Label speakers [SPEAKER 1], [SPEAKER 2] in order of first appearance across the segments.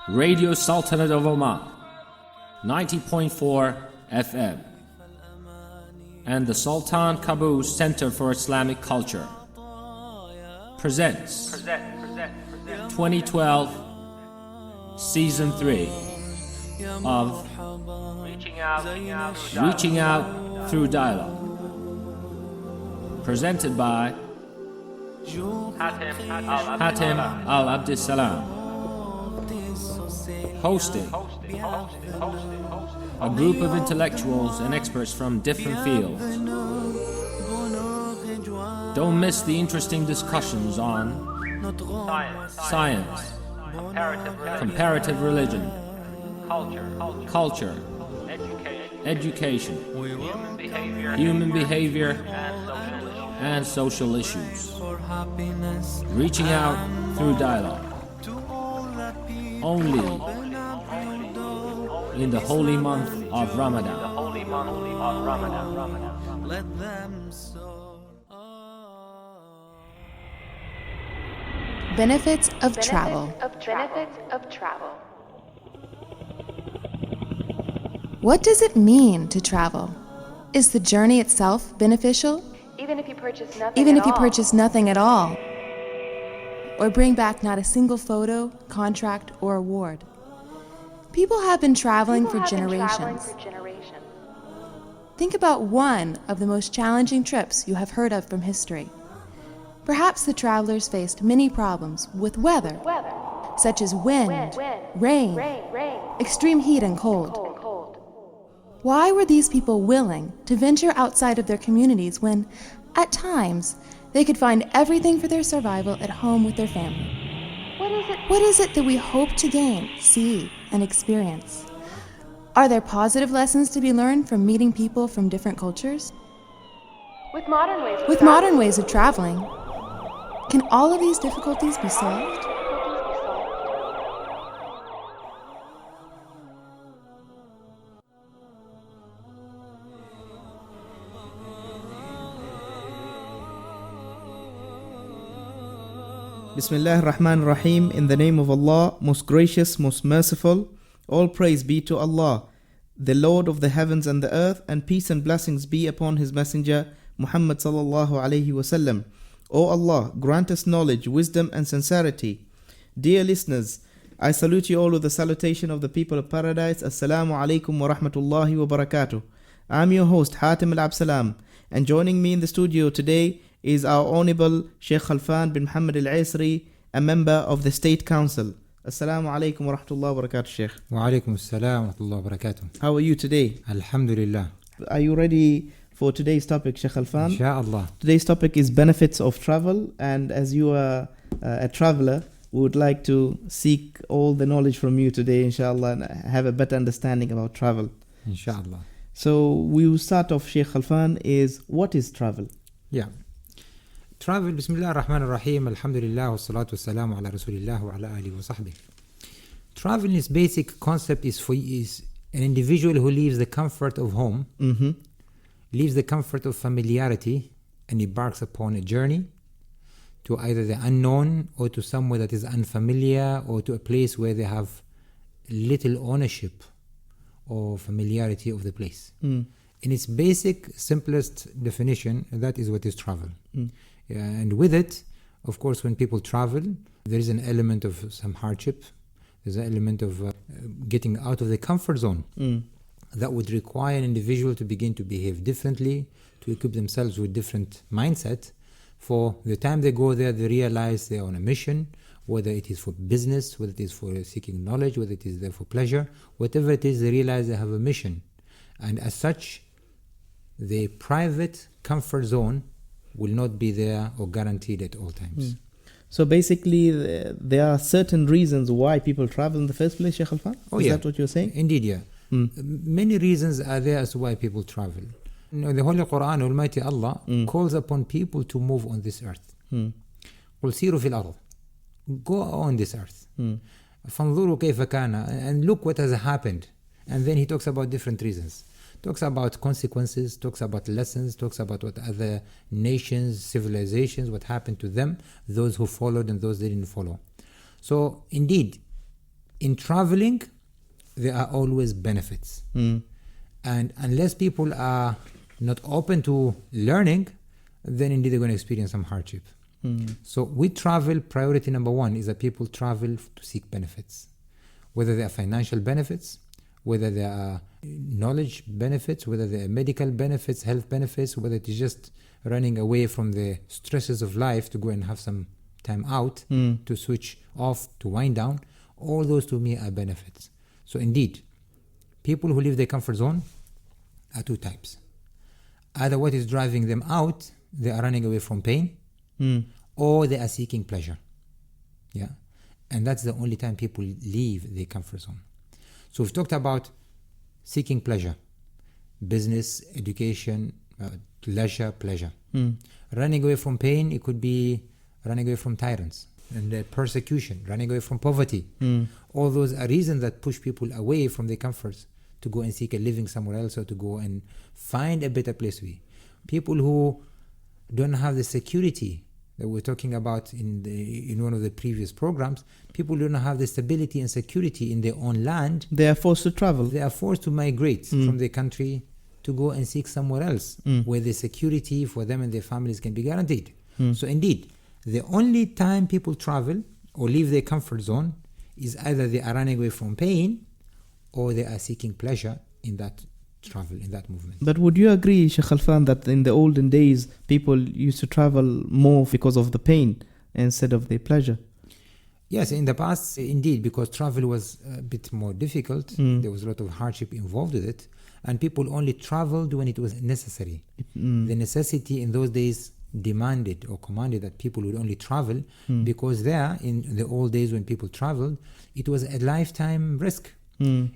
[SPEAKER 1] Radio Sultanate of Oman, 90.4 FM, and the Sultan Qaboos Center for Islamic Culture presents 2012 Season 3 of Reaching Out Through Dialogue, presented by Hatem Al-Abdissalam, hosting a group of intellectuals and experts from different fields. Don't miss the interesting discussions on science, comparative religion, culture, education, human behavior, and social issues. Reaching out through dialogue. Only in the holy month of Ramadan.
[SPEAKER 2] Benefits of travel. What does it mean to travel? Is the journey itself beneficial?
[SPEAKER 3] Even if you purchase
[SPEAKER 2] nothing at all, or bring back not a single photo, contract, or award. People have been traveling for generations. Think about one of the most challenging trips you have heard of from history. Perhaps the travelers faced many problems with weather, such as wind, rain, extreme heat and cold. Why were these people willing to venture outside of their communities when, at times, they could find everything for their survival at home with their family? What is it that we hope to gain, see, and experience? Are there positive lessons to be learned from meeting people from different cultures?
[SPEAKER 3] With modern
[SPEAKER 2] ways of traveling, can all of these difficulties be solved?
[SPEAKER 4] Bismillah ar-Rahman ar-Rahim. In the name of Allah, most gracious, most merciful. All praise be to Allah, the Lord of the heavens and the earth, and peace and blessings be upon His Messenger, Muhammad sallallahu alayhi wasallam. O Allah, grant us knowledge, wisdom and sincerity. Dear listeners, I salute you all with the salutation of the people of paradise. Assalamu alaikum wa rahmatullahi wa barakatuh. I am your host, Hatem Al-Abdissalam, and joining me in the studio today is our Honorable Sheikh Khalfan bin Muhammad Al-Aisri, a member of the State Council. Assalamu alaikum wa rahmatullahi wa barakatuh, Sheikh.
[SPEAKER 5] Wa alaikum assalam wa rahmatullahi wa barakatuh.
[SPEAKER 4] How are you today?
[SPEAKER 5] Alhamdulillah.
[SPEAKER 4] Are you ready for today's topic, Sheikh Khalfan?
[SPEAKER 5] Insha'Allah.
[SPEAKER 4] Today's topic is benefits of travel, and as you are a traveler, we would like to seek all the knowledge from you today, inshallah, and have a better understanding about travel.
[SPEAKER 5] Insha'Allah.
[SPEAKER 4] So we will start off, Sheikh Khalfan, is what is travel?
[SPEAKER 5] Yeah. Travel, Bismillah ar-Rahman ar-Rahim, Alhamdulillah, wa salatu wa salamu ala Rasulillah wa ala alihi wa sahbihi. Travel, in its basic concept, is an individual who leaves the comfort of home, leaves the comfort of familiarity, and embarks upon a journey to either the unknown or to somewhere that is unfamiliar or to a place where they have little ownership or familiarity of the place. In its basic, simplest definition, that is what is travel. And with it, of course, when people travel, there is an element of some hardship. There's an element of getting out of the comfort zone. That would require an individual to begin to behave differently, to equip themselves with different mindset. For the time they go there, they realize they're on a mission, whether it is for business, whether it is for seeking knowledge, whether it is there for pleasure, whatever it is, they realize they have a mission. And as such, the private comfort zone will not be there or guaranteed at all times.
[SPEAKER 4] So basically, there are certain reasons why people travel in the first place, Sheikh Khalfan? Is that what you're saying?
[SPEAKER 5] Indeed, yeah. Many reasons are there as to why people travel. The Holy Quran, Almighty Allah, calls upon people to move on this earth. قُلْ سِيرُوا فِي الْأَرْضِ. Go on this earth. فَانْظُرُوا كَيْفَ كَانَ. And look what has happened. And then he talks about different reasons. Talks about consequences, talks about lessons, talks about what other nations, civilizations, what happened to them, those who followed and those that didn't follow. So indeed, In traveling, there are always benefits. And unless people are not open to learning, then indeed they're going to experience some hardship. So with travel, priority number one is that people travel to seek benefits. Whether they are financial benefits, whether they are knowledge benefits, whether they are medical benefits, health benefits, whether it is just running away from the stresses of life to go and have some time out, to switch off, to wind down, all those to me are benefits. So indeed, people who leave their comfort zone are two types. Either what is driving them out, they are running away from pain, or they are seeking pleasure. Yeah, and that's the only time people leave their comfort zone. So we've talked about seeking pleasure, business, education, leisure, pleasure. Running away from pain, it could be running away from tyrants and persecution, running away from poverty. All those are reasons that push people away from their comforts to go and seek a living somewhere else, or to go and find a better place to be. People who don't have the security that we're talking about in one of the previous programs, people don't have the stability and security in their own land.
[SPEAKER 4] They are forced to travel.
[SPEAKER 5] They are forced to migrate from their country to go and seek somewhere else where the security for them and their families can be guaranteed. So indeed, the only time people travel or leave their comfort zone is either they are running away from pain or they are seeking pleasure in that travel, in that movement.
[SPEAKER 4] But would you agree, Sheikh Khalfan, that in the olden days, people used to travel more because of the pain instead of the pleasure?
[SPEAKER 5] Yes, in the past, indeed, because travel was a bit more difficult, there was a lot of hardship involved with it, and people only traveled when it was necessary. The necessity in those days demanded or commanded that people would only travel, because there, in the old days when people traveled, it was a lifetime risk.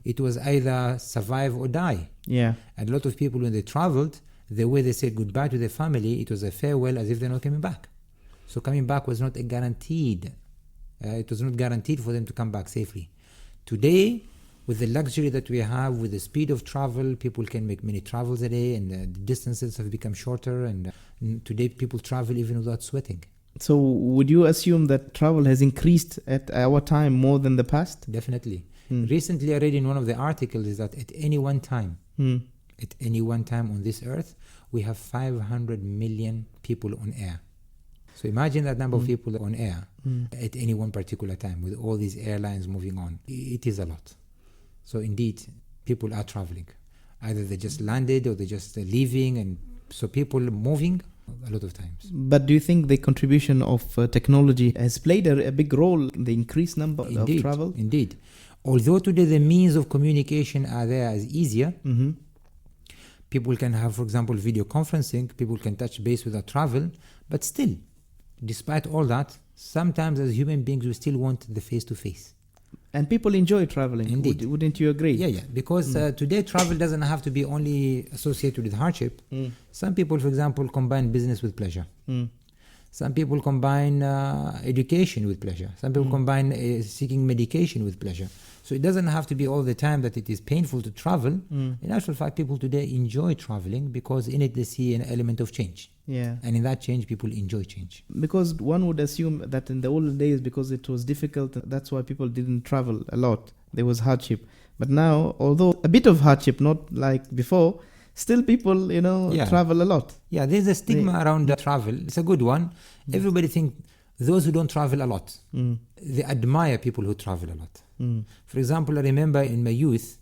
[SPEAKER 5] It was either survive or die.
[SPEAKER 4] Yeah.
[SPEAKER 5] And a lot of people, when they traveled, the way they said goodbye to their family, it was a farewell as if they're not coming back. So coming back was not a guaranteed. It was not guaranteed for them to come back safely. Today, with the luxury that we have, with the speed of travel, people can make many travels a day, and the distances have become shorter, and today people travel even without sweating.
[SPEAKER 4] So would you assume that travel has increased at our time more than the past?
[SPEAKER 5] Definitely. Recently I read in one of the articles is that at any one time on this earth, we have 500 million people on air. So imagine that number of people on air at any one particular time, with all these airlines moving on. It is a lot. So indeed, people are traveling. Either they just landed or they're just leaving, and so people moving a lot of times.
[SPEAKER 4] But do you think the contribution of technology has played a big role in the increased number of travel?
[SPEAKER 5] Indeed. Although today the means of communication are there as easier, people can have, for example, video conferencing, people can touch base without travel, but still, despite all that, sometimes as human beings we still want the face-to-face.
[SPEAKER 4] And people enjoy traveling.
[SPEAKER 5] Indeed.
[SPEAKER 4] Wouldn't you agree?
[SPEAKER 5] Yeah, because today travel doesn't have to be only associated with hardship. Some people, for example, combine business with pleasure. Some people combine education with pleasure. Some people combine seeking medication with pleasure. So it doesn't have to be all the time that it is painful to travel. In actual fact, people today enjoy traveling because in it they see an element of change.
[SPEAKER 4] Yeah.
[SPEAKER 5] And in that change, people enjoy change.
[SPEAKER 4] Because one would assume that in the olden days, because it was difficult, that's why people didn't travel a lot. There was hardship. But now, although a bit of hardship, not like before, still people, travel a lot.
[SPEAKER 5] Yeah, there's a stigma around travel. It's a good one. Everybody thinks those who don't travel a lot, they admire people who travel a lot. For example, I remember in my youth,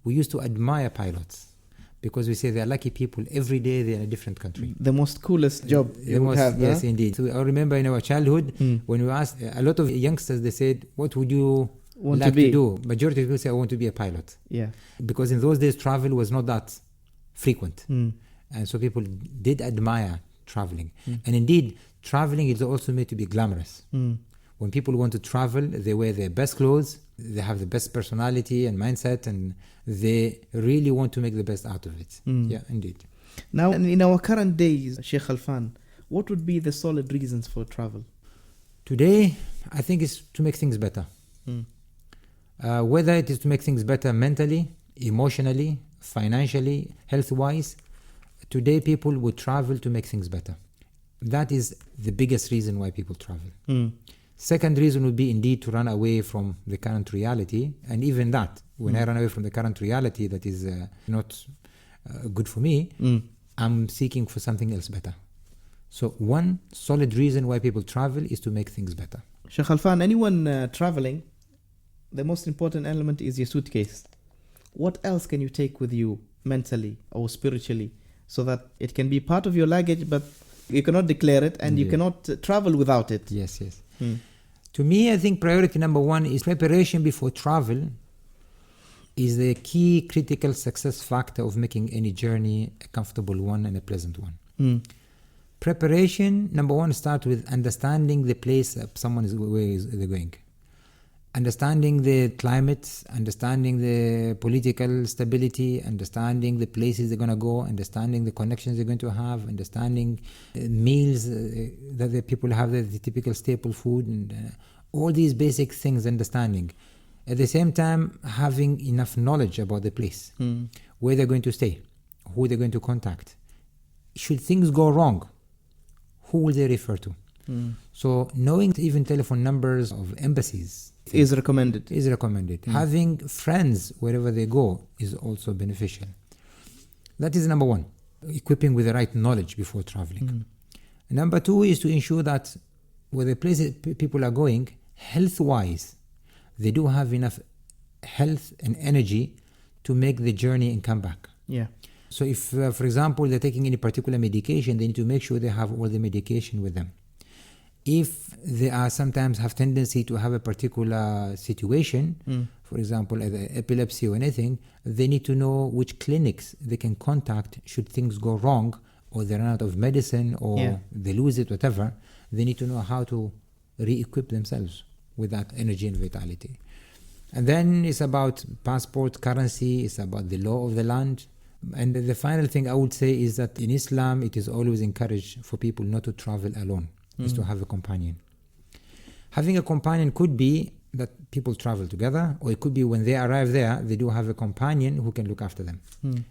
[SPEAKER 5] we used to admire pilots because we say they're lucky people. Every day they're in a different country.
[SPEAKER 4] The most coolest job you would have.
[SPEAKER 5] Yes, indeed. So I remember in our childhood, when we asked a lot of youngsters, they said, what would you like to do? Majority of people say, I want to be a pilot.
[SPEAKER 4] Yeah.
[SPEAKER 5] Because in those days, travel was not that frequent. And so people did admire traveling. And indeed, traveling is also made to be glamorous. When people want to travel, they wear their best clothes, they have the best personality and mindset, and they really want to make the best out of it. Yeah, indeed.
[SPEAKER 4] Now, in our current days, Sheikh Khalfan, what would be the solid reasons for travel?
[SPEAKER 5] Today, I think it's to make things better. Whether it is to make things better mentally, emotionally, financially, health-wise, today people would travel to make things better. That is the biggest reason why people travel. Second reason would be indeed to run away from the current reality. And even that, when I run away from the current reality that is not good for me, I'm seeking for something else better. So one solid reason why people travel is to make things better.
[SPEAKER 4] Sheikh Alfan, anyone traveling, the most important element is your suitcase. What else can you take with you mentally or spiritually so that it can be part of your luggage, but you cannot declare it and you cannot travel without it?
[SPEAKER 5] Yes. To me, I think priority number one is preparation before travel is the key critical success factor of making any journey a comfortable one and a pleasant one. Preparation, number one, starts with understanding the place that someone is where they're going. Understanding the climate, understanding the political stability, understanding the places they're going to go, understanding the connections they're going to have, understanding meals that the people have, the typical staple food, and all these basic things, understanding. At the same time, having enough knowledge about the place, where they're going to stay, who they're going to contact. Should things go wrong, who will they refer to? So knowing even telephone numbers of embassies
[SPEAKER 4] is recommended.
[SPEAKER 5] Having friends wherever they go is also beneficial. That is number one, equipping with the right knowledge before traveling. Number two is to ensure that where the places people are going, health-wise, they do have enough health and energy to make the journey and come back.
[SPEAKER 4] Yeah.
[SPEAKER 5] So if, for example, they're taking any particular medication, they need to make sure they have all the medication with them. If they are sometimes have tendency to have a particular situation, for example, epilepsy or anything, they need to know which clinics they can contact should things go wrong or they run out of medicine or they lose it, whatever. They need to know how to re-equip themselves with that energy and vitality. And then it's about passport, currency, it's about the law of the land. And the final thing I would say is that in Islam, it is always encouraged for people not to travel alone, is to have a companion. Having a companion could be that people travel together, or it could be when they arrive there, they do have a companion who can look after them.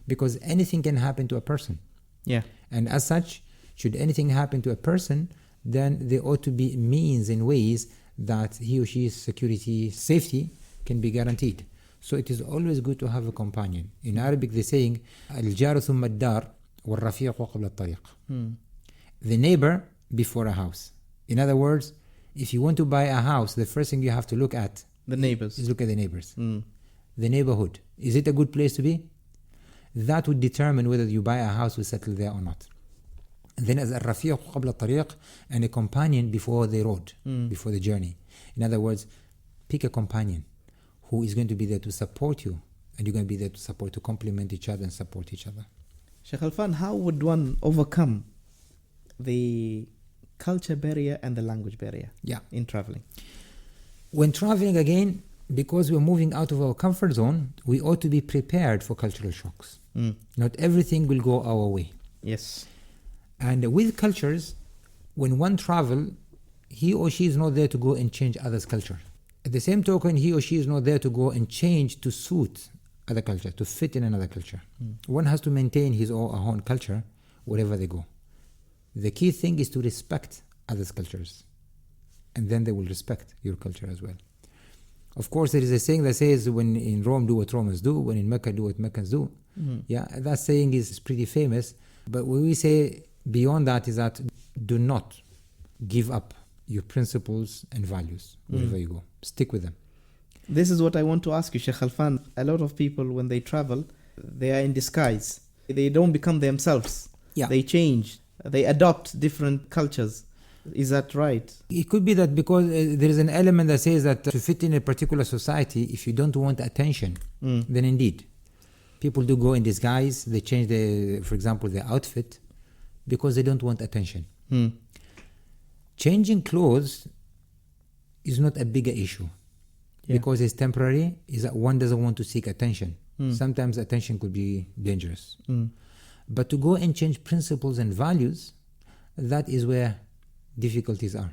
[SPEAKER 5] Because anything can happen to a person.
[SPEAKER 4] Yeah.
[SPEAKER 5] And as such, should anything happen to a person, then there ought to be means and ways that he or she's security, safety can be guaranteed. So it is always good to have a companion. In Arabic, they're saying, الجار ثم الدار والرفيق قبل الطريق. The neighbor before a house. In other words, if you want to buy a house, the first thing you have to look at
[SPEAKER 4] the neighbors.
[SPEAKER 5] Is look at the neighbors. The neighborhood. Is it a good place to be? That would determine whether you buy a house, will settle there or not. And then as a rafiq qabla tariq, and a companion before the road, before the journey. In other words, pick a companion who is going to be there to support you, and you're going to be there to support, to complement each other and support each other.
[SPEAKER 4] Sheikh Alfan, how would one overcome the culture barrier and the language barrier in traveling?
[SPEAKER 5] When traveling, again, because we're moving out of our comfort zone, we ought to be prepared for cultural shocks. Not everything will go our way.
[SPEAKER 4] Yes.
[SPEAKER 5] And with cultures, when one travels, he or she is not there to go and change others' culture. At the same token, he or she is not there to go and change to suit other culture, to fit in another culture. One has to maintain his or her own culture wherever they go. The key thing is to respect others' cultures, and then they will respect your culture as well. Of course, there is a saying that says, when in Rome, do what Romans do, when in Mecca, do what Meccans do. Yeah, that saying is pretty famous, but what we say beyond that is that do not give up your principles and values wherever you go. Stick with them.
[SPEAKER 4] This is what I want to ask you, Sheikh Alfan. A lot of people, when they travel, they are in disguise. They don't become themselves.
[SPEAKER 5] Yeah.
[SPEAKER 4] They change. They adopt different cultures. Is that right?
[SPEAKER 5] It could be that because there is an element that says that to fit in a particular society, if you don't want attention, then indeed, people do go in disguise. They change, for example, their outfit because they don't want attention. Changing clothes is not a bigger issue because it's temporary, is that one doesn't want to seek attention. Sometimes attention could be dangerous. But to go and change principles and values, that is where difficulties are.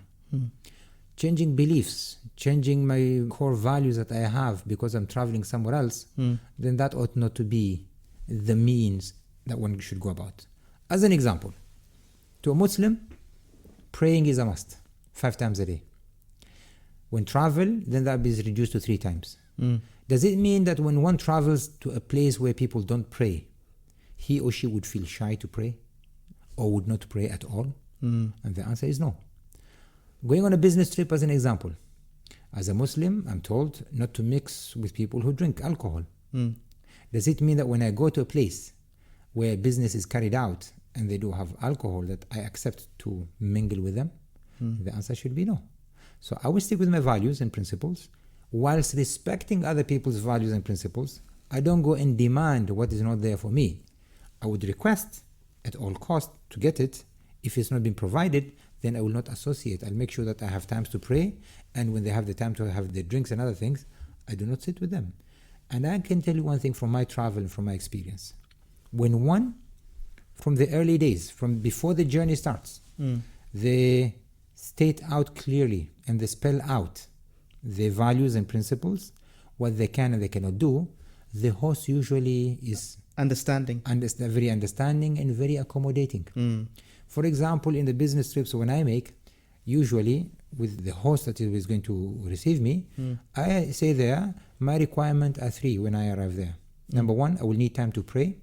[SPEAKER 5] Changing beliefs, changing my core values that I have because I'm traveling somewhere else, then that ought not to be the means that one should go about. As an example, to a Muslim, praying is a must, 5 times a day. When travel, then that is reduced to 3 times. Does it mean that when one travels to a place where people don't pray, he or she would feel shy to pray or would not pray at all? And the answer is no. Going on a business trip as an example. As a Muslim, I'm told not to mix with people who drink alcohol. Does it mean that when I go to a place where business is carried out and they do have alcohol, that I accept to mingle with them? The answer should be no. So I will stick with my values and principles whilst respecting other people's values and principles. I don't go and demand what is not there for me. I would request at all costs to get it. If it's not been provided, then I will not associate. I'll make sure that I have times to pray, and when they have the time to have their drinks and other things, I do not sit with them. And I can tell you one thing from my travel and from my experience. When one, from the early days, from before the journey starts, they state out clearly and they spell out their values and principles, what they can and they cannot do, the host usually is very understanding and very accommodating. For example, in the business trips when I make, usually with the host that is going to receive me, I say there, my requirements are 3 when I arrive there. Number 1, I will need time to pray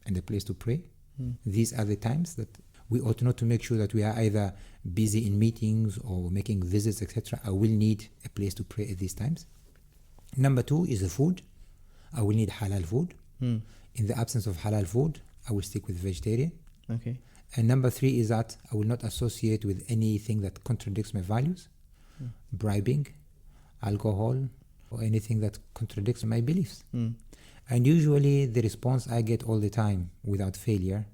[SPEAKER 5] and a place to pray. These are the times that we ought not to make sure that we are either busy in meetings or making visits, etc. I will need a place to pray at these times. Number 2 is the food. I will need halal food. In the absence of halal food, I will stick with vegetarian.
[SPEAKER 4] Okay.
[SPEAKER 5] And number 3 is that I will not associate with anything that contradicts my values, bribing, alcohol, or anything that contradicts my beliefs. And usually the response I get all the time without failure,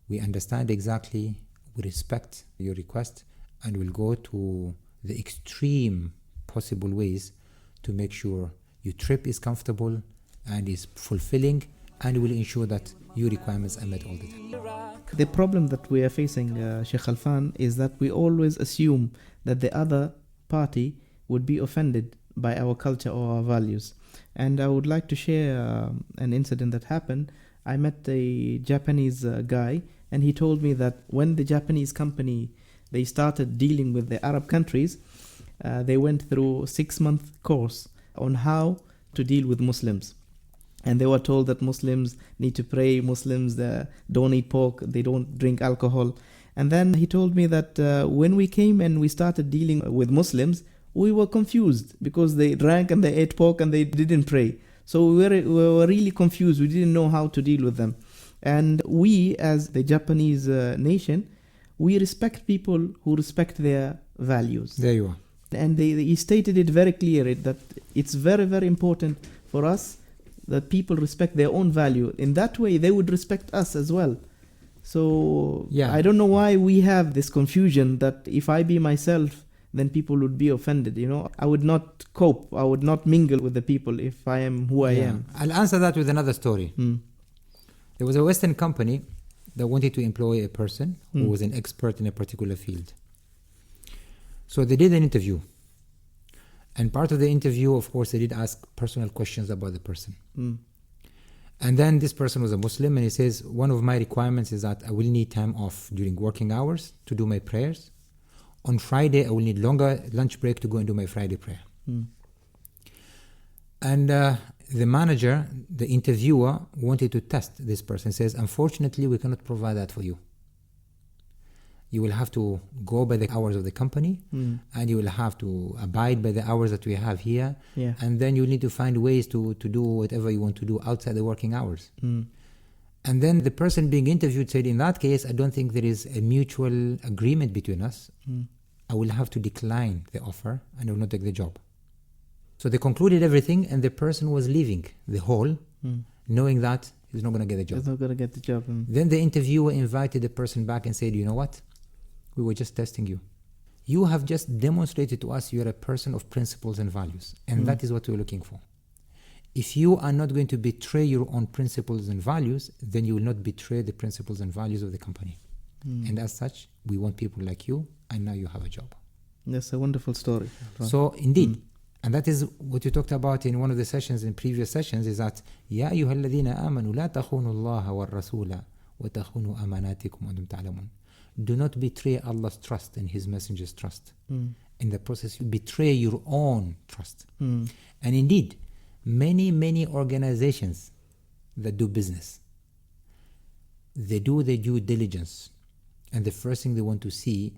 [SPEAKER 5] we understand exactly, we respect your request, and we'll go to the extreme possible ways to make sure your trip is comfortable and is fulfilling, and will ensure that your requirements are met all the time.
[SPEAKER 4] The problem that we are facing, Sheikh Khalfan, is that we always assume that the other party would be offended by our culture or our values. And I would like to share an incident that happened. I met a Japanese guy, and he told me that when the Japanese company, they started dealing with the Arab countries, they went through a 6-month course on how to deal with Muslims. And they were told that Muslims need to pray, Muslims don't eat pork, they don't drink alcohol. And then he told me that when we came and we started dealing with Muslims, we were confused because they drank and they ate pork and they didn't pray. So we were really confused. We didn't know how to deal with them. And we, as the Japanese nation, we respect people who respect their values.
[SPEAKER 5] There you are.
[SPEAKER 4] And he stated it very clearly that it's very, very important for us that people respect their own value. In that way, they would respect us as well. So I don't know why we have this confusion that if I be myself, then people would be offended. I would not cope. I would not mingle with the people if I am who I am.
[SPEAKER 5] I'll answer that with another story. There was a Western company that wanted to employ a person who was an expert in a particular field. So they did an interview. And part of the interview, of course, they did ask personal questions about the person. And then this person was a Muslim, and he says, one of my requirements is that I will need time off during working hours to do my prayers. On Friday, I will need longer lunch break to go and do my Friday prayer. And the manager, the interviewer, wanted to test this person. Says, unfortunately, we cannot provide that for you. You will have to go by the hours of the company, and you will have to abide by the hours that we have here. And then you need to find ways to do whatever you want to do outside the working hours. And then the person being interviewed said, in that case, I don't think there is a mutual agreement between us. I will have to decline the offer and I will not take the job. So they concluded everything, and the person was leaving the hall knowing that he's not going to get the job.
[SPEAKER 4] He's not going to get the job.
[SPEAKER 5] Then the interviewer invited the person back and said, you know what? We were just testing you. You have just demonstrated to us you're a person of principles and values. And that is what we're looking for. If you are not going to betray your own principles and values, then you will not betray the principles and values of the company. And as such, we want people like you, and now you have a job.
[SPEAKER 4] That's a wonderful story.
[SPEAKER 5] So indeed, and that is what you talked about in one of the sessions, in previous sessions, is that يَا أَيُّهَا الَّذِينَ آمَنُوا لَا تَخُونُوا اللَّهَ وَالرَّسُولَ وَتَخُونُوا أَمَانَاتِكُمْ وَأَنْتُمْ تَعْلَمُونَ. Do not betray Allah's trust and His Messenger's trust, In the process, you betray your own trust. And indeed, many organizations that do business, they do their due diligence, and the first thing they want to see,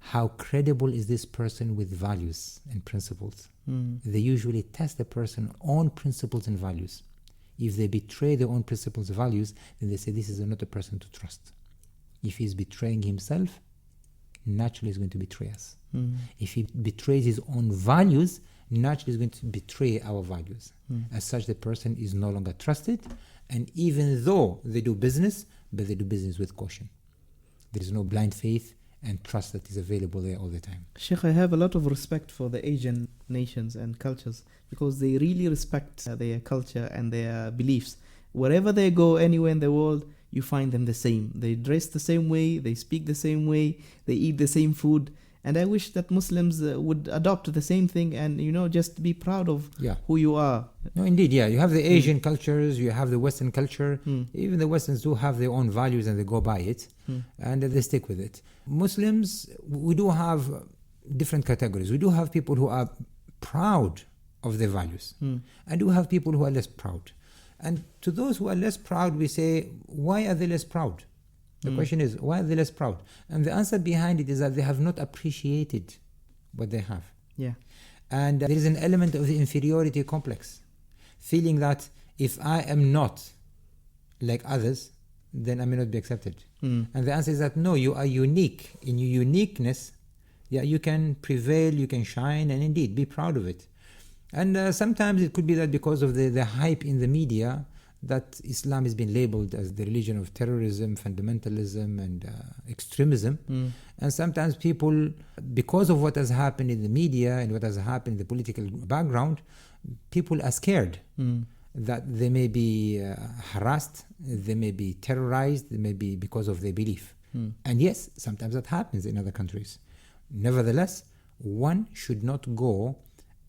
[SPEAKER 5] how credible is this person with values and principles. They usually test the person's own principles and values. If they betray their own principles and values, then they say this is not a person to trust. If he's betraying himself, naturally he's going to betray us. If he betrays his own values, naturally he's going to betray our values. As such, the person is no longer trusted, and even though they do business, but they do business with caution. There is no blind faith and trust that is available there all the time.
[SPEAKER 4] Sheikh, I have a lot of respect for the Asian nations and cultures because they really respect their culture and their beliefs. Wherever they go, anywhere in the world, you find them the same. They dress the same way, they speak the same way, they eat the same food. And I wish that Muslims would adopt the same thing and, just be proud of who you are.
[SPEAKER 5] No, indeed, yeah. You have the Asian cultures, you have the Western culture. Even the Westerns do have their own values and they go by it and they stick with it. Muslims, we do have different categories. We do have people who are proud of their values and do have people who are less proud. And to those who are less proud, we say, why are they less proud? The question is, why are they less proud? And the answer behind it is that they have not appreciated what they have.
[SPEAKER 4] Yeah.
[SPEAKER 5] And there is an element of the inferiority complex, feeling that if I am not like others, then I may not be accepted. And the answer is that no, you are unique. In your uniqueness, you can prevail, you can shine, and indeed be proud of it. And sometimes it could be that because of the hype in the media, that Islam has been labeled as the religion of terrorism, fundamentalism, and extremism. And sometimes people, because of what has happened in the media and what has happened in the political background, people are scared that they may be harassed, they may be terrorized, they may be because of their belief. And yes, sometimes that happens in other countries. Nevertheless, one should not go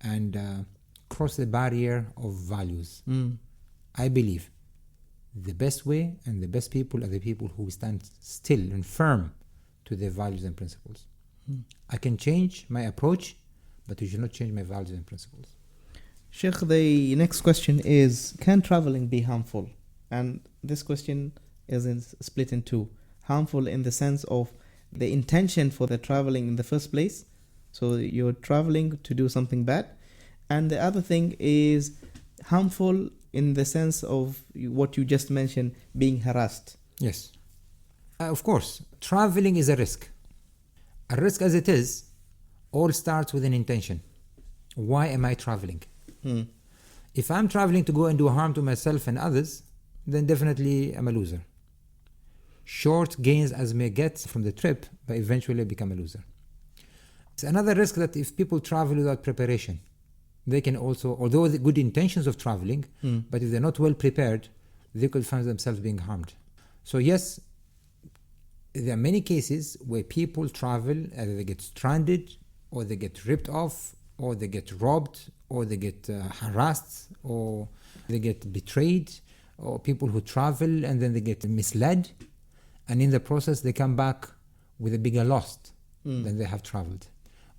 [SPEAKER 5] and cross the barrier of values. I believe the best way and the best people are the people who stand still and firm to their values and principles. I can change my approach, but you should not change my values and principles.
[SPEAKER 4] Sheikh, the next question is, can traveling be harmful? And this question is split in two. Harmful in the sense of the intention for the traveling in the first place. So you're traveling to do something bad. And the other thing is harmful in the sense of what you just mentioned, being harassed.
[SPEAKER 5] Yes. Of course, traveling is a risk. A risk as it is, all starts with an intention. Why am I traveling? If I'm traveling to go and do harm to myself and others, then definitely I'm a loser. Short gains as may get from the trip, but eventually I become a loser. It's another risk that if people travel without preparation, they can also, although the good intentions of traveling, but if they're not well prepared, they could find themselves being harmed. So yes, there are many cases where people travel, either they get stranded, or they get ripped off, or they get robbed, or they get harassed, or they get betrayed, or people who travel and then they get misled, and in the process they come back with a bigger loss than they have traveled.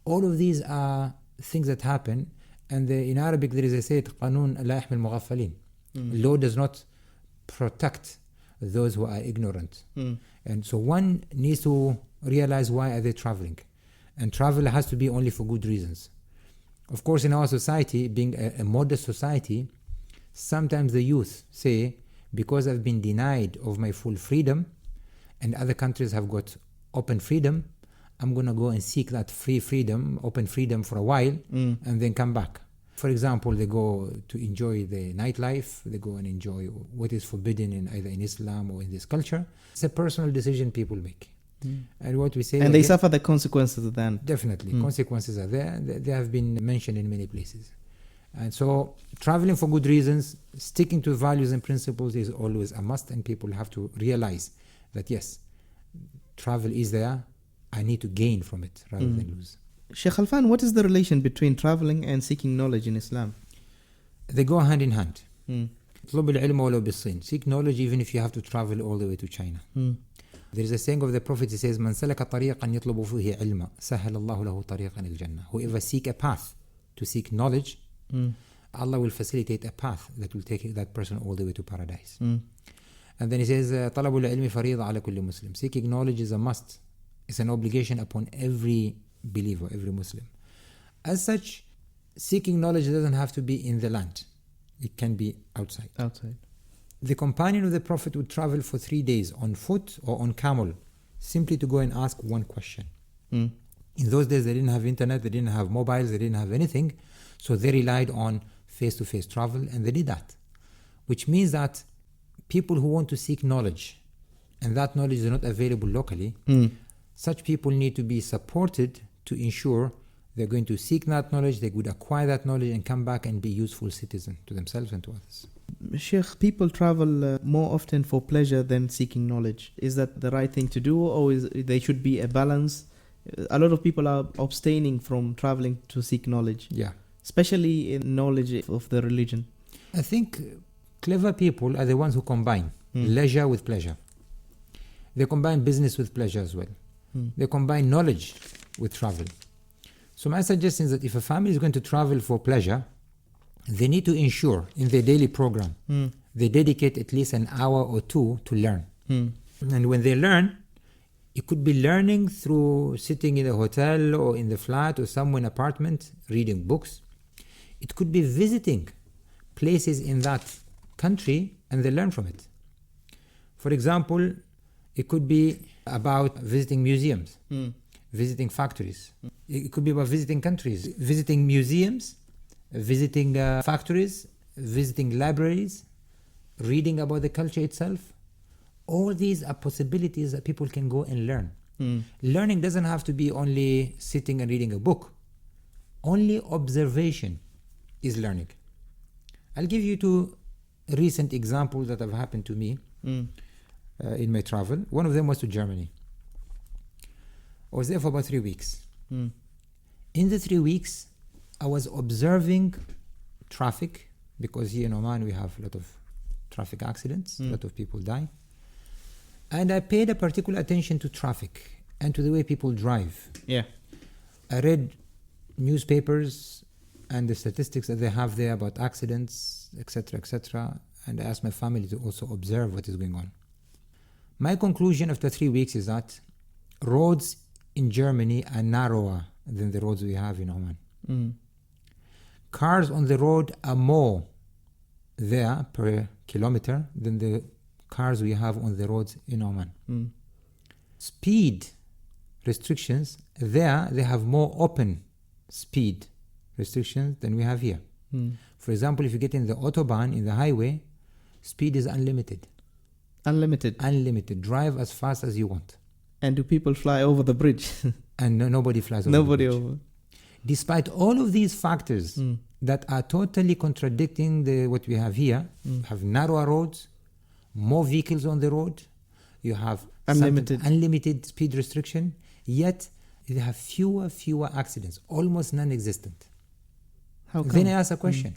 [SPEAKER 5] All of these are things that happen, and in Arabic there is a saying, قانون لا يحمي المغفلين. Law does not protect those who are ignorant. And so one needs to realize, why are they traveling? And travel has to be only for good reasons. Of course, in our society, being a modest society, sometimes the youth say, because I've been denied of my full freedom and other countries have got open freedom, I'm going to go and seek that freedom, open freedom for a while, and then come back. For example, they go to enjoy the nightlife, they go and enjoy what is forbidden in either in Islam or in this culture. It's a personal decision people make. And what we say,
[SPEAKER 4] and they suffer the consequences then.
[SPEAKER 5] Definitely, consequences are there. They have been mentioned in many places. And so traveling for good reasons, sticking to values and principles is always a must, and people have to realize that yes, travel is there. I need to gain from it rather than lose.
[SPEAKER 4] Sheikh Khalfan, what is the relation between traveling and seeking knowledge in Islam?
[SPEAKER 5] They go hand in hand. اطلب العلم ولو بالصين. Seek knowledge even if you have to travel all the way to China. There is a saying of the Prophet, he says, "Man salaka tariqan yatlubu fihi ilma, sahhala Allahu lahu tariqan al-jannah." Whoever seek a path to seek knowledge, Allah will facilitate a path that will take that person all the way to paradise. And then he says, "Talabul ilmi farida ala kulli Muslim." Seeking knowledge is a must. It's an obligation upon every believer, every Muslim. As such, seeking knowledge doesn't have to be in the land. It can be outside. The companion of the Prophet would travel for 3 days on foot or on camel, simply to go and ask one question. In those days, they didn't have internet, they didn't have mobiles, they didn't have anything. So they relied on face-to-face travel, and they did that. Which means that people who want to seek knowledge, and that knowledge is not available locally, such people need to be supported to ensure they're going to seek that knowledge, they would acquire that knowledge and come back and be useful citizens to themselves and to others.
[SPEAKER 4] Sheikh, people travel more often for pleasure than seeking knowledge. Is that the right thing to do, or there should be a balance? A lot of people are abstaining from traveling to seek knowledge.
[SPEAKER 5] Yeah.
[SPEAKER 4] Especially in knowledge of the religion.
[SPEAKER 5] I think clever people are the ones who combine leisure with pleasure. They combine business with pleasure as well. They combine knowledge with travel. So my suggestion is that if a family is going to travel for pleasure, they need to ensure in their daily program they dedicate at least an hour or two to learn. And when they learn, it could be learning through sitting in a hotel or in the flat or somewhere in an apartment, reading books. It could be visiting places in that country and they learn from it. For example, it could be about visiting museums, visiting factories. It could be about visiting countries, visiting museums, visiting factories, visiting libraries, reading about the culture itself. All these are possibilities that people can go and learn. Learning doesn't have to be only sitting and reading a book. Only observation is learning. I'll give you 2 recent examples that have happened to me in my travel. One of them was to Germany. I was there for about 3 weeks. In the 3 weeks, I was observing traffic, because here in Oman we have a lot of traffic accidents, a lot of people die. And I paid a particular attention to traffic and to the way people drive.
[SPEAKER 4] Yeah.
[SPEAKER 5] I read newspapers and the statistics that they have there about accidents, etc., etc. And I asked my family to also observe what is going on. My conclusion after 3 weeks is that roads in Germany are narrower than the roads we have in Oman. Cars on the road are more there per kilometer than the cars we have on the roads in Oman. Speed restrictions, there they have more open speed restrictions than we have here. For example, if you get in the Autobahn, in the highway, speed is unlimited. Unlimited. Drive as fast as you want.
[SPEAKER 4] And do people fly over the bridge?
[SPEAKER 5] And nobody flies over
[SPEAKER 4] Nobody
[SPEAKER 5] the bridge.
[SPEAKER 4] over.
[SPEAKER 5] Despite all of these factors that are totally contradicting what we have here, you have narrower roads, more vehicles on the road, you have unlimited speed restriction, yet you have fewer accidents, almost non-existent.
[SPEAKER 4] How come?
[SPEAKER 5] Then I ask a question.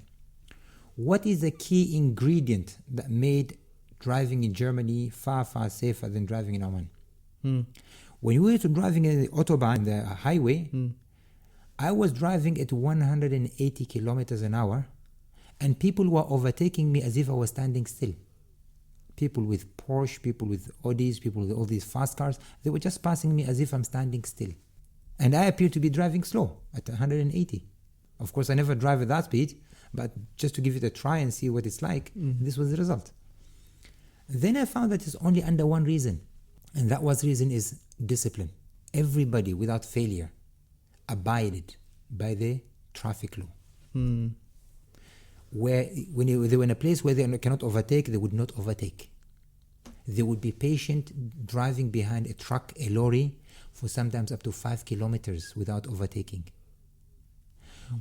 [SPEAKER 5] What is the key ingredient that made driving in Germany far safer than driving in Oman? When we were driving in the Autobahn, the highway, I was driving at 180 kilometers an hour, and people were overtaking me as if I was standing still. People with Porsche, people with Audis, people with all these fast cars, they were just passing me as if I'm standing still. And I appear to be driving slow at 180. Of course, I never drive at that speed, but just to give it a try and see what it's like, this was the result. Then I found that it's only under one reason, and that reason is discipline. Everybody, without failure, abided by the traffic law. Where when they were in a place where they cannot overtake, they would not overtake. They would be patient driving behind a truck, a lorry, for sometimes up to 5 kilometers without overtaking.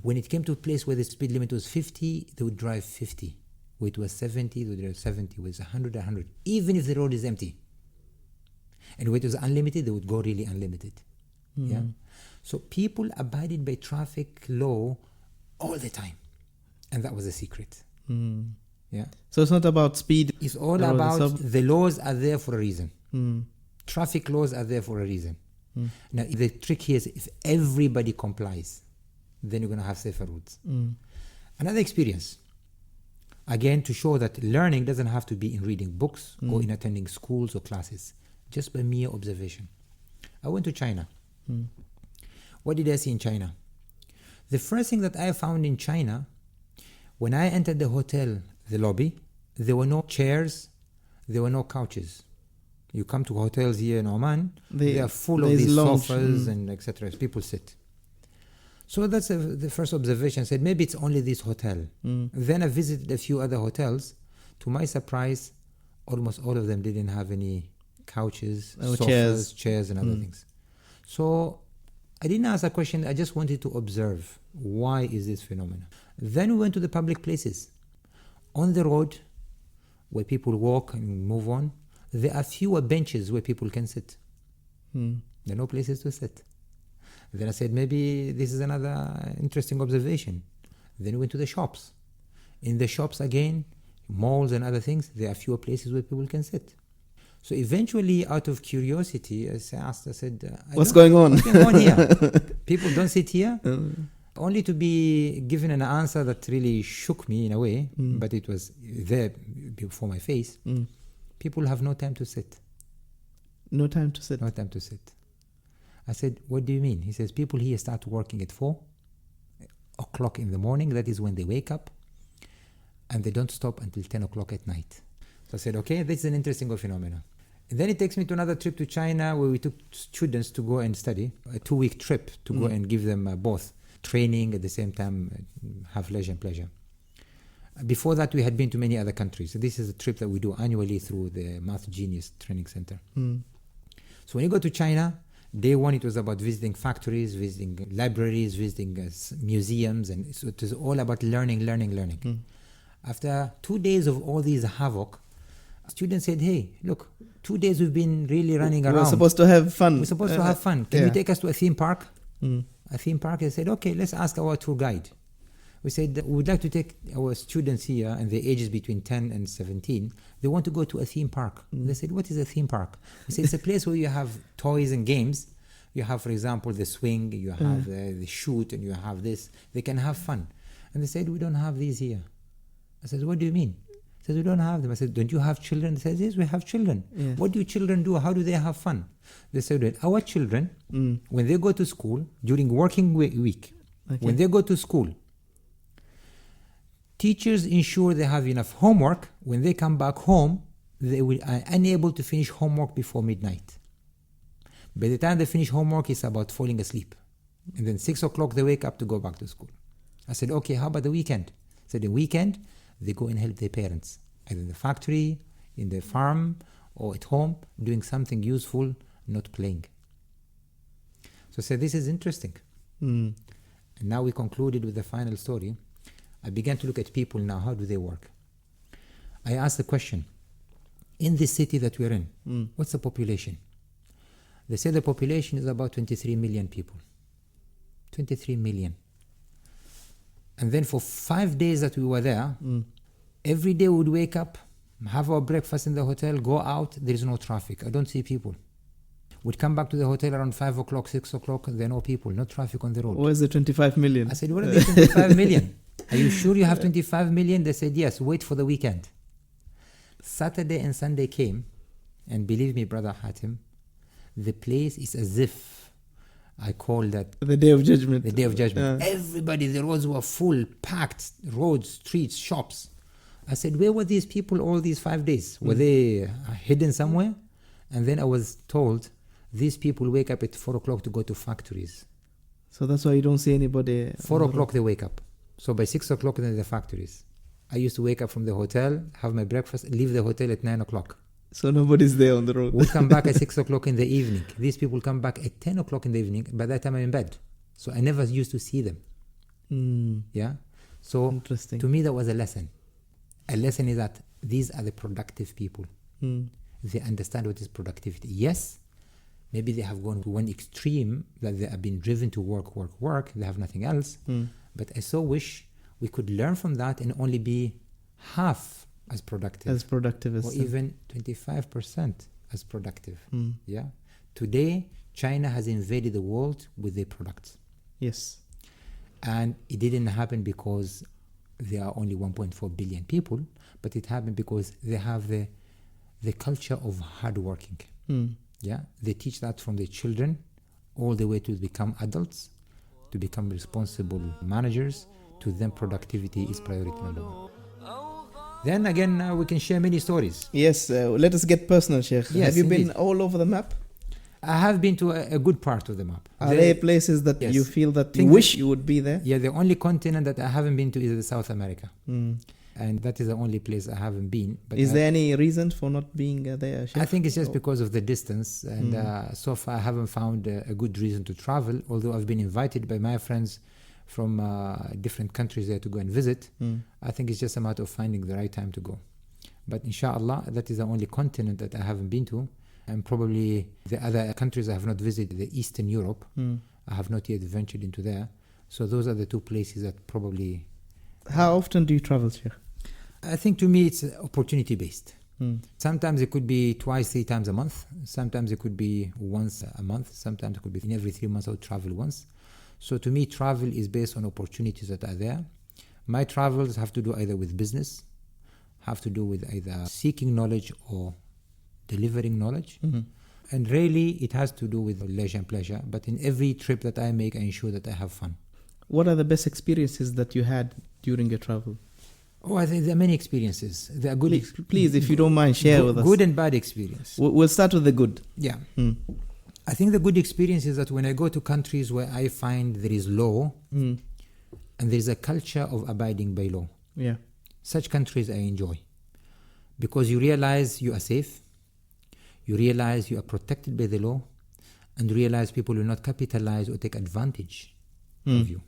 [SPEAKER 5] When it came to a place where the speed limit was 50, they would drive 50. Where it was 70, they would drive 70. Where it was 100, even if the road is empty. And where it was unlimited, they would go really unlimited. Yeah. So people abided by traffic law all the time. And that was the secret. Yeah.
[SPEAKER 4] So it's not about speed.
[SPEAKER 5] It's all about the laws are there for a reason. Traffic laws are there for a reason. Now, the trick here is if everybody complies, then you're going to have safer roads. Another experience, again, to show that learning doesn't have to be in reading books or in attending schools or classes, just by mere observation. I went to China. What did I see in China? The first thing that I found in China, when I entered the hotel, the lobby, there were no chairs, there were no couches. You come to hotels here in Oman, they are full of these sofas and etc. People sit. So that's the first observation. I said, maybe it's only this hotel. Then I visited a few other hotels. To my surprise, almost all of them didn't have any couches, sofas, chairs and other things. So I didn't ask a question. I just wanted to observe, why is this phenomenon? Then we went to the public places. On the road, where people walk and move on, there are fewer benches where people can sit. There are no places to sit. Then I said, maybe this is another interesting observation. Then we went to the shops. In the shops again, malls and other things, there are fewer places where people can sit. So eventually, out of curiosity, I said,
[SPEAKER 4] what's going on?
[SPEAKER 5] What's going on here? People don't sit here? Only to be given an answer that really shook me in a way, but it was there before my face. People have no time to sit.
[SPEAKER 4] No time to sit?
[SPEAKER 5] No time to sit. I said, what do you mean? He says, people here start working at 4 o'clock in the morning. That is when they wake up. And they don't stop until 10 o'clock at night. So I said, okay, this is an interesting phenomenon. And then it takes me to another trip to China where we took students to go and study, a 2-week trip to go and give them both training at the same time, have leisure and pleasure. Before that, we had been to many other countries. So this is a trip that we do annually through the Math Genius Training Center. So when you go to China, day one, it was about visiting factories, visiting libraries, visiting museums. And so it was all about learning. After 2 days of all these havoc, students said, hey, look, 2 days we've been really running around.
[SPEAKER 4] We're supposed to have fun.
[SPEAKER 5] We're supposed to have fun. Can you take us to a theme park? A theme park? They said, okay, let's ask our tour guide. We said, we would like to take our students here, and the ages between 10 and 17. They want to go to a theme park. They said, what is a theme park? We said, it's a place where you have toys and games. You have, for example, the swing, you have the shoot, and you have this. They can have fun. And they said, we don't have these here. I said, what do you mean? He said, we don't have them. I said, don't you have children? They said, yes, we have children. What do children do? How do they have fun? They said, our children, when they go to school, during working week, when they go to school, teachers ensure they have enough homework. When they come back home, they will are unable to finish homework before midnight. By the time they finish homework, it's about falling asleep. And then 6 o'clock, they wake up to go back to school. I said, okay, how about the weekend? I said, the weekend, they go and help their parents, either in the factory, in the farm, or at home, doing something useful, not playing. So I said, this is interesting. And now we concluded with the final story. I began to look at people now, how do they work? I asked the question, in this city that we're in, what's the population? They say the population is about 23 million people. 23 million. And then for 5 days that we were there, every day we would wake up, have our breakfast in the hotel, go out, there is no traffic. I don't see people. We'd come back to the hotel around 5 o'clock, 6 o'clock, there are no people, no traffic on the road.
[SPEAKER 4] Where's the 25 million?
[SPEAKER 5] I said, what are the 25 million? Are you sure you have 25 million? They said, yes, wait for the weekend. Saturday and Sunday came, and believe me, Brother Hatim, the place is as if I call that
[SPEAKER 4] the Day of Judgment.
[SPEAKER 5] The Day of Judgment. Everybody, the roads were full, packed, roads, streets, shops. I said, where were these people all these 5 days? Were they hidden somewhere? And then I was told, these people wake up at 4 o'clock to go to factories.
[SPEAKER 4] So that's why you don't see anybody.
[SPEAKER 5] 4 o'clock they wake up. So by 6 o'clock they're in the factories. I used to wake up from the hotel, have my breakfast, leave the hotel at 9 o'clock.
[SPEAKER 4] So nobody's there on the road.
[SPEAKER 5] We'll come back at 6 o'clock in the evening. These people come back at 10 o'clock in the evening. By that time I'm in bed. So I never used to see them. Yeah? So
[SPEAKER 4] interesting.
[SPEAKER 5] To me that was a lesson. A lesson is that these are the productive people. They understand what is productivity. Yes, maybe they have gone to one extreme that they have been driven to work. They have nothing else. But I so wish we could learn from that and only be half as productive.
[SPEAKER 4] As productive as
[SPEAKER 5] or even 25% as productive.
[SPEAKER 4] Mm.
[SPEAKER 5] Yeah. Today, China has invaded the world with their products.
[SPEAKER 4] Yes.
[SPEAKER 5] And it didn't happen because there are only 1.4 billion people, but it happened because they have the culture of hard working.
[SPEAKER 4] Mm.
[SPEAKER 5] Yeah, they teach that from their children all the way to become adults, to become responsible managers. To them, productivity is priority number one. Then again, we can share many stories.
[SPEAKER 4] Yes, let us get personal, Sheikh.
[SPEAKER 5] Yes,
[SPEAKER 4] have you
[SPEAKER 5] indeed.
[SPEAKER 4] been all over the map?
[SPEAKER 5] I have been to a good part of the map.
[SPEAKER 4] Are there places that
[SPEAKER 5] Yes.
[SPEAKER 4] you feel that you
[SPEAKER 5] Think
[SPEAKER 4] wish
[SPEAKER 5] that-
[SPEAKER 4] you would be there?
[SPEAKER 5] Yeah, the only continent that I haven't been to is the South America.
[SPEAKER 4] Mm.
[SPEAKER 5] And that is the only place I haven't been. But
[SPEAKER 4] Is there any reason for not being there, Sheikh?
[SPEAKER 5] I think it's just because of the distance, and so far I haven't found a good reason to travel. Although I've been invited by my friends from different countries there to go and visit. I think it's just a matter of finding the right time to go. But inshallah, that is the only continent that I haven't been to, and probably the other countries I have not visited, the Eastern Europe, I have not yet ventured into there. So those are the two places that probably.
[SPEAKER 4] How often do you travel, Sheikh?
[SPEAKER 5] I think to me it's opportunity based.
[SPEAKER 4] Mm.
[SPEAKER 5] Sometimes it could be twice, 3 times a month. Sometimes it could be once a month. Sometimes it could be in every 3 months I would travel once. So to me, travel is based on opportunities that are there. My travels have to do either with business, have to do with either seeking knowledge or delivering knowledge. And really, it has to do with leisure and pleasure. But in every trip that I make, I ensure that I have fun.
[SPEAKER 4] What are the best experiences that you had during your travel?
[SPEAKER 5] Oh, I think there are many experiences. There are good,
[SPEAKER 4] Please, if you don't mind, share with us.
[SPEAKER 5] good and bad experience.
[SPEAKER 4] We'll start with the good.
[SPEAKER 5] Yeah.
[SPEAKER 4] Mm.
[SPEAKER 5] I think the good experience is that when I go to countries where I find there is law
[SPEAKER 4] Mm.
[SPEAKER 5] and there is a culture of abiding by law,
[SPEAKER 4] Yeah.
[SPEAKER 5] such countries I enjoy. Because you realize you are safe, you realize you are protected by the law, and you realize people will not capitalize or take advantage of you.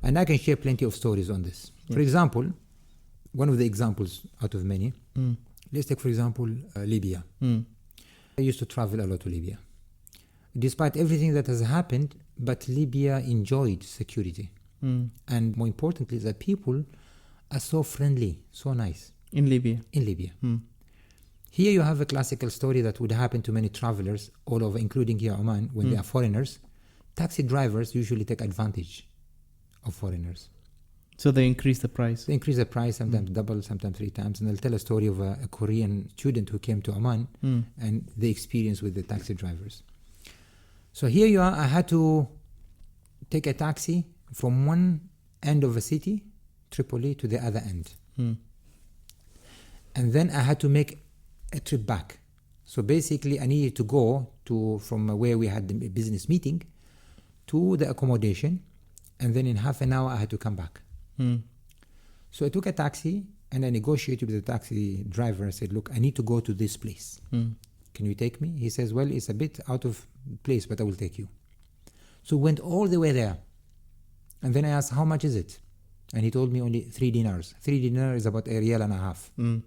[SPEAKER 5] And I can share plenty of stories on this. For example, one of the examples out of many, let's take for example Libya. I used to travel a lot to Libya. Despite everything that has happened, but Libya enjoyed security. And more importantly, the people are so friendly, so nice
[SPEAKER 4] In Libya.
[SPEAKER 5] in Libya. Here you have a classical story that would happen to many travelers all over, including here Oman, when they are foreigners. Taxi drivers usually take advantage of foreigners.
[SPEAKER 4] So they increase the price.
[SPEAKER 5] They increase the price, sometimes double, sometimes 3 times. And they'll tell a story of a Korean student who came to Oman and the experience with the taxi drivers. So here you are, I had to take a taxi from one end of a city, Tripoli, to the other end. And then I had to make a trip back. So basically I needed to go from where we had the business meeting to the accommodation, and then in half an hour I had to come back. So I took a taxi and I negotiated with the taxi driver. I said, look, I need to go to this place. Can you take me? He says, well, it's a bit out of place, but I will take you. So went all the way there. And then I asked, how much is it? And he told me only 3 dinars. 3 dinars is about $1.50.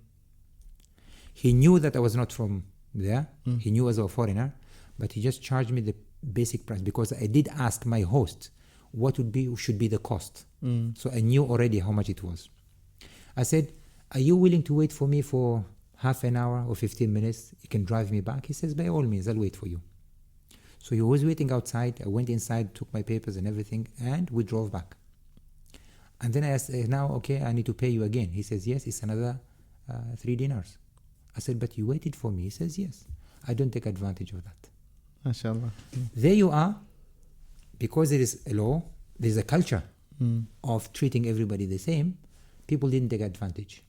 [SPEAKER 5] He knew that I was not from there. He knew I was a foreigner, but he just charged me the basic price because I did ask my host what should be the cost. So I knew already how much it was. I said, are you willing to wait for me for half an hour or 15 minutes? You can drive me back. He says, by all means, I'll wait for you. So he was waiting outside. I went inside, took my papers and everything, and we drove back. And then I asked, now, okay, I need to pay you again. He says, yes, it's another 3 dinars. I said, but you waited for me. He says, yes. I don't take advantage of that.
[SPEAKER 4] MashaAllah.
[SPEAKER 5] There you are. Because there is a law, there is a culture of treating everybody the same. People didn't take advantage.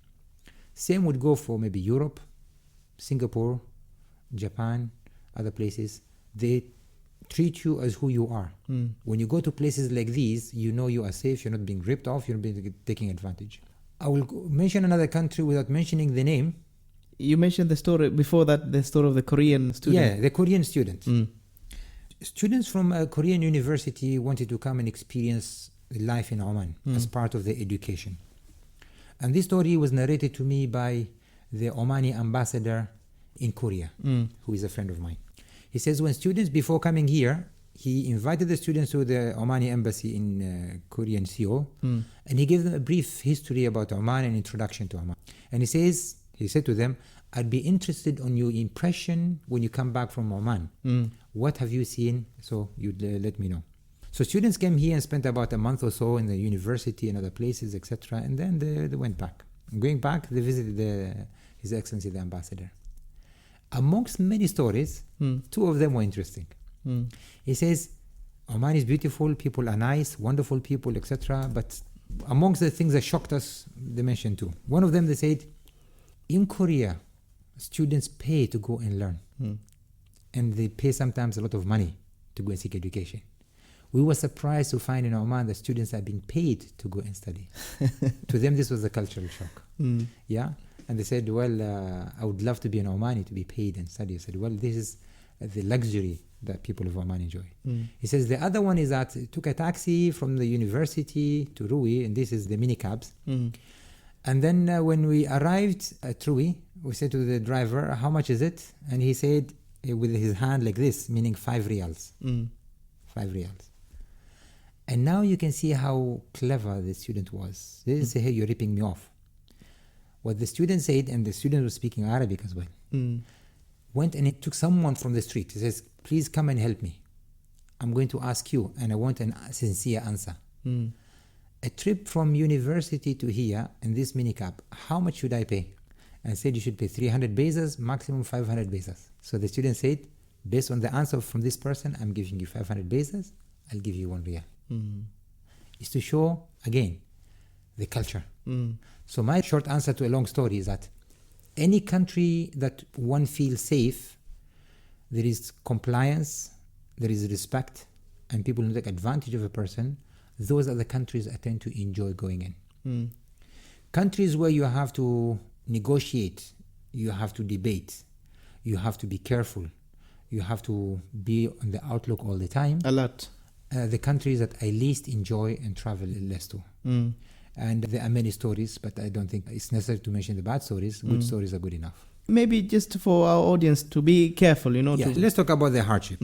[SPEAKER 5] Same would go for maybe Europe, Singapore, Japan, other places. They treat you as who you are. When you go to places like these, you know you are safe, you're not being ripped off, you're not being taking advantage. I will mention another country without mentioning the name.
[SPEAKER 4] You mentioned the story before that, the story of the Korean student.
[SPEAKER 5] Yeah, the Korean student. Students from a Korean university wanted to come and experience life in Oman as part of their education. And this story was narrated to me by the Omani ambassador in Korea, who is a friend of mine. He says when students, before coming here, he invited the students to the Omani embassy in Korean Seoul, and he gave them a brief history about Oman and introduction to Oman. And he says He said to them, I'd be interested on your impression when you come back from Oman. What have you seen? So you'd let me know. So students came here and spent about a month or so in the university and other places, etc. And then they went back. Going back, they visited His Excellency the Ambassador. Amongst many stories, two of them were interesting. He says, Oman is beautiful, people are nice, wonderful people, etc. But amongst the things that shocked us, they mentioned two. One of them, they said, in Korea, students pay to go and learn. And they pay sometimes a lot of money to go and seek education. We were surprised to find in Oman that students are being paid to go and study. To them, this was a cultural shock. Yeah? And they said, well, I would love to be an Omani to be paid and study. I said, well, this is the luxury that people of Oman enjoy. He says the other one is that he took a taxi from the university to Rui, and this is the mini cabs. And then when we arrived at Rui, we said to the driver, how much is it? And he said with his hand like this, meaning 5 riyals. 5 riyals. And now you can see how clever the student was. They didn't say, hey, you're ripping me off. What the student said, and the student was speaking Arabic as well, went and he took someone from the street. He says, please come and help me. I'm going to ask you, and I want a sincere answer. A trip from university to here in this minicab, how much should I pay? And I said, you should pay 300 bezas, maximum 500 bezas. So the student said, based on the answer from this person, I'm giving you 500 bezas, I'll give you 1 riyal. Is to show, again, the culture. So my short answer to a long story is that any country that one feels safe, there is compliance, there is respect, and people don't take advantage of a person, those are the countries I tend to enjoy going in. Countries where you have to negotiate, you have to debate, you have to be careful, you have to be on the outlook all the time.
[SPEAKER 4] A lot.
[SPEAKER 5] The countries that I least enjoy and travel less to. And there are many stories, but I don't think it's necessary to mention the bad stories. Good stories are good enough.
[SPEAKER 4] Maybe just for our audience to be careful,
[SPEAKER 5] Let's talk about the hardship.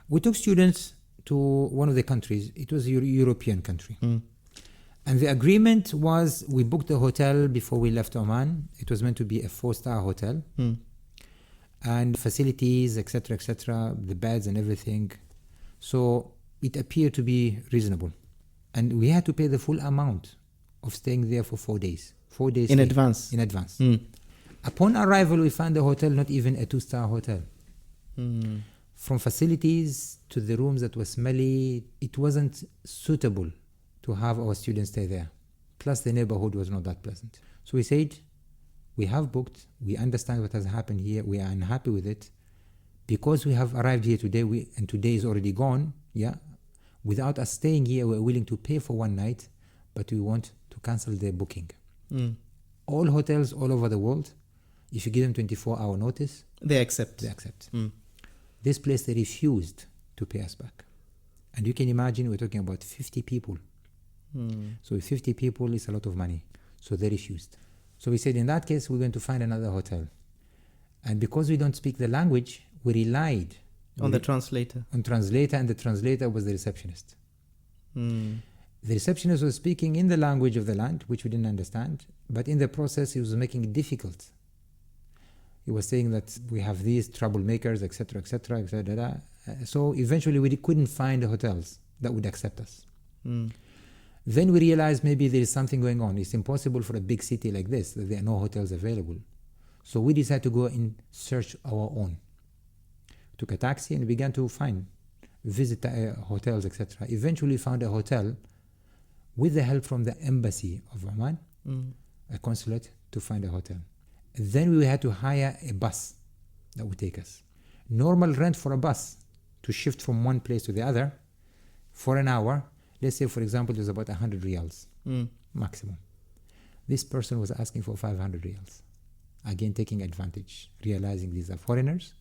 [SPEAKER 5] We took students to one of the countries. It was a European country. And the agreement was we booked a hotel before we left Oman. It was meant to be a 4-star hotel. And facilities, etc., the beds and everything. So it appeared to be reasonable. And we had to pay the full amount of staying there for 4 days. 4 days
[SPEAKER 4] in
[SPEAKER 5] stay.
[SPEAKER 4] advance.
[SPEAKER 5] In advance. Upon arrival, we found the hotel not even a 2-star hotel. From facilities to the rooms that were smelly, it wasn't suitable to have our students stay there. Plus the neighborhood was not that pleasant. So we said, we have booked, we understand what has happened here, we are unhappy with it. Because we have arrived here today, and today is already gone, without us staying here, we're willing to pay for 1 night, but we want to cancel the booking. All hotels all over the world, if you give them 24-hour notice,
[SPEAKER 4] they accept.
[SPEAKER 5] This place, they refused to pay us back. And you can imagine we're talking about 50 people. So 50 people is a lot of money. So they refused. So we said, in that case, we're going to find another hotel. And because we don't speak the language, we relied
[SPEAKER 4] on the translator.
[SPEAKER 5] And the translator was the receptionist. The receptionist was speaking in the language of the land, which we didn't understand, but in the process, he was making it difficult. He was saying that we have these troublemakers, etc. So eventually, we couldn't find the hotels that would accept us. Then we realized maybe there is something going on. It's impossible for a big city like this that there are no hotels available. So we decided to go in search our own. Took a taxi and began to visit hotels, etc. Eventually found a hotel with the help from the embassy of Oman, a consulate, to find a hotel. Then we had to hire a bus that would take us. Normal rent for a bus to shift from one place to the other for an hour, let's say, for example, it was about 100 riyals maximum. This person was asking for 500 riyals. Again, taking advantage, realizing these are foreigners.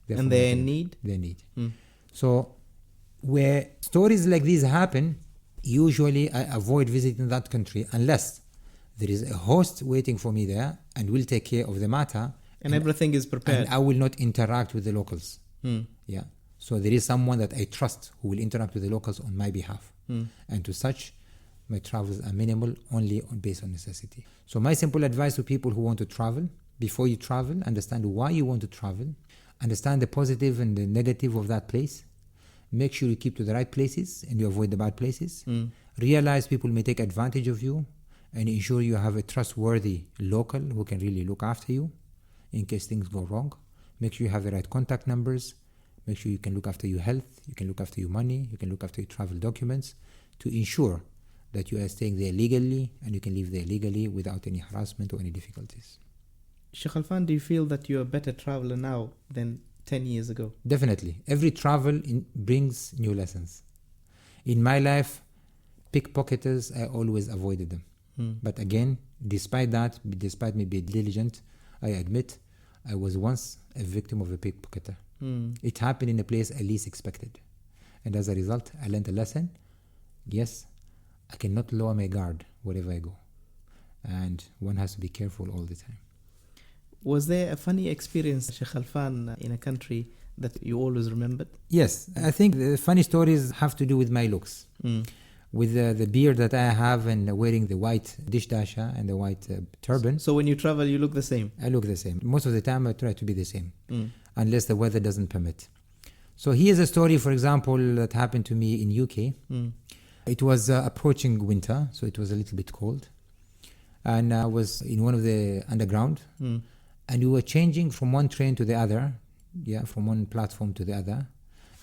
[SPEAKER 4] And they need?
[SPEAKER 5] They need. So where stories like these happen, usually I avoid visiting that country unless there is a host waiting for me there and will take care of the matter.
[SPEAKER 4] And everything is prepared.
[SPEAKER 5] And I will not interact with the locals. So there is someone that I trust who will interact with the locals on my behalf. And to such, my travels are minimal, only based on necessity. So my simple advice to people who want to travel, before you travel. Understand why you want to travel. Understand the positive and the negative of that place. Make sure you keep to the right places and you avoid the bad places. Realize people may take advantage of you, and ensure you have a trustworthy local who can really look after you in case things go wrong. Make sure you have the right contact numbers. Make sure you can look after your health, you can look after your money, you can look after your travel documents to ensure that you are staying there legally and you can live there legally without any harassment or any difficulties.
[SPEAKER 4] Sheikh Alfan, do you feel that you're a better traveler now than 10 years ago?
[SPEAKER 5] Definitely. Every travel brings new lessons. In my life, pickpocketers, I always avoided them. But again, despite me being diligent, I admit I was once a victim of a pickpocketer. It happened in a place I least expected. And as a result, I learned a lesson. Yes, I cannot lower my guard wherever I go. And one has to be careful all the time.
[SPEAKER 4] Was there a funny experience, Sheikh Alfan, in a country that you always remembered?
[SPEAKER 5] Yes, I think the funny stories have to do with my looks. With the beard that I have and wearing the white dish dasha and the white turban.
[SPEAKER 4] So when you travel, you look the same?
[SPEAKER 5] I look the same. Most of the time I try to be the same, unless the weather doesn't permit. So here's a story, for example, that happened to me in UK. It was approaching winter, so it was a little bit cold. And I was in one of the underground, and we were changing from one train to the other, from one platform to the other.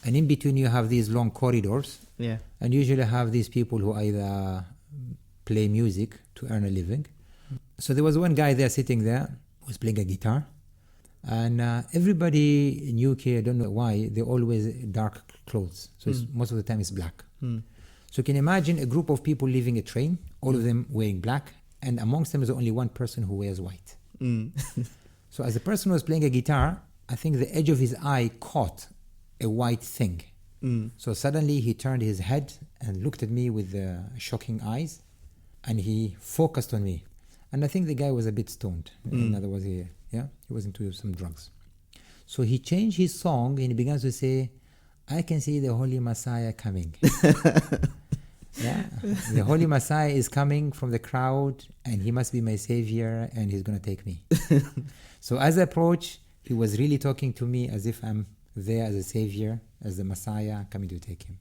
[SPEAKER 5] And in between you have these long corridors. And usually have these people who either play music to earn a living. So there was one guy there sitting there who was playing a guitar. And everybody in UK, I don't know why, they always dark clothes. So most of the time it's black. So you can imagine a group of people leaving a train, all of them wearing black, and amongst them is only one person who wears white. So as the person was playing a guitar, I think the edge of his eye caught a white thing. So suddenly he turned his head and looked at me with shocking eyes, and he focused on me. And I think the guy was a bit stoned. In other words, he was into some drugs. So he changed his song and he began to say, "I can see the Holy Messiah coming." The Holy Messiah is coming from the crowd, and he must be my savior, and he's going to take me. So as I approached, he was really talking to me as if I'm there as a savior, as the Messiah coming to take him.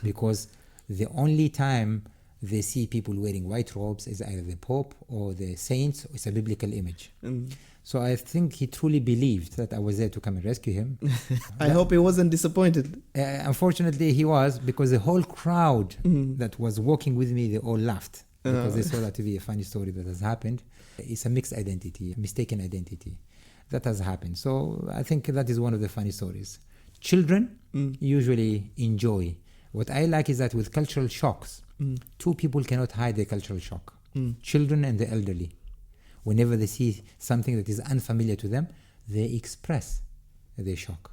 [SPEAKER 5] Because the only time they see people wearing white robes is either the Pope or the saints, or it's a biblical image. So I think he truly believed that I was there to come and rescue him.
[SPEAKER 4] I hope he wasn't disappointed.
[SPEAKER 5] Unfortunately, he was, because the whole crowd that was walking with me, they all laughed because they saw that to be a funny story that has happened. It's a mixed identity, a mistaken identity that has happened. So I think that is one of the funny stories. Children usually enjoy. What I like is that with cultural shocks, two people cannot hide their cultural shock. Children and the elderly. Whenever they see something that is unfamiliar to them, they express their shock.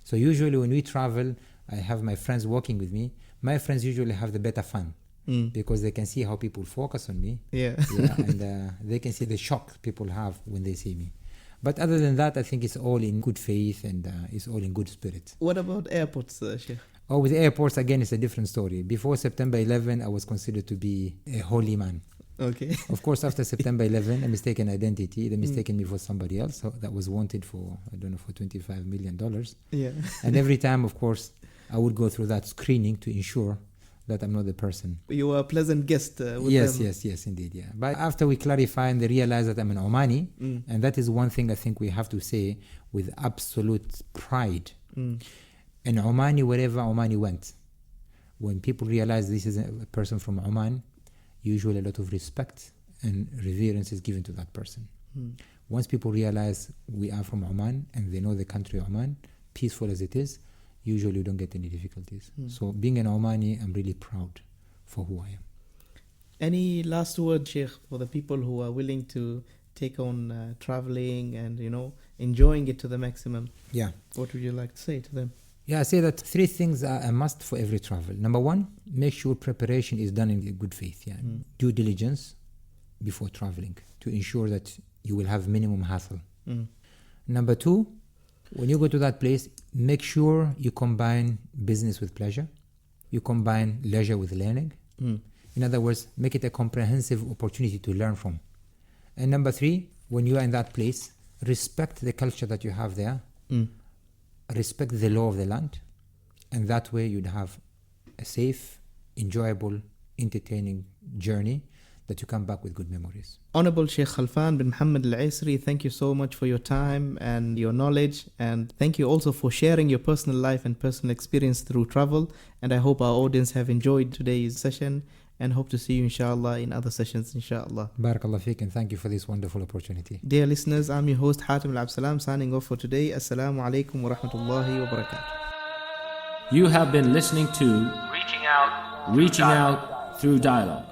[SPEAKER 5] So usually when we travel, I have my friends walking with me. My friends usually have the better fun because they can see how people focus on me. And they can see the shock people have when they see me. But other than that, I think it's all in good faith and it's all in good spirit.
[SPEAKER 4] What about airports, Sheikh?
[SPEAKER 5] Oh, with the airports, again, it's a different story. Before September 11, I was considered to be a holy man.
[SPEAKER 4] Okay.
[SPEAKER 5] Of course, after September 11, a mistaken identity, they mistaken me for somebody else that was wanted for, I don't know, for $25 million. And every time, of course, I would go through that screening to ensure that I'm not the person.
[SPEAKER 4] You were a pleasant guest with them.
[SPEAKER 5] Yes, indeed, But after we clarify and they realize that I'm an Omani, and that is one thing I think we have to say with absolute pride. An Omani, wherever Omani went, when people realize this is a person from Oman, usually a lot of respect and reverence is given to that person. Once people realize we are from Oman and they know the country Oman, peaceful as it is, usually you don't get any difficulties. So being an Omani, I'm really proud for who I am.
[SPEAKER 4] Any last word, Sheikh, for the people who are willing to take on traveling and, enjoying it to the maximum? What would you like to say to them?
[SPEAKER 5] I say that 3 things are a must for every travel. Number 1, make sure preparation is done in good faith. Due diligence before traveling to ensure that you will have minimum hassle. Number 2, when you go to that place, make sure you combine business with pleasure. You combine leisure with learning. In other words, make it a comprehensive opportunity to learn from. And number 3, when you are in that place, respect the culture that you have there,
[SPEAKER 4] Mm.
[SPEAKER 5] respect the law of the land, and that way you'd have a safe, enjoyable, entertaining journey that you come back with good memories.
[SPEAKER 4] Honorable Sheikh Khalfan bin Muhammad Al-Isri, thank you so much for your time and your knowledge, and thank you also for sharing your personal life and personal experience through travel. And I hope our audience have enjoyed today's session, and hope to see you inshallah in other sessions inshallah.
[SPEAKER 5] Barakallah feek, and thank you for this wonderful opportunity.
[SPEAKER 4] Dear listeners, I'm your host Hatim Al-Absalam signing off for today. Assalamu alaikum wa rahmatullahi wa barakatuh.
[SPEAKER 1] You have been listening to Reaching Out Through Dialogue.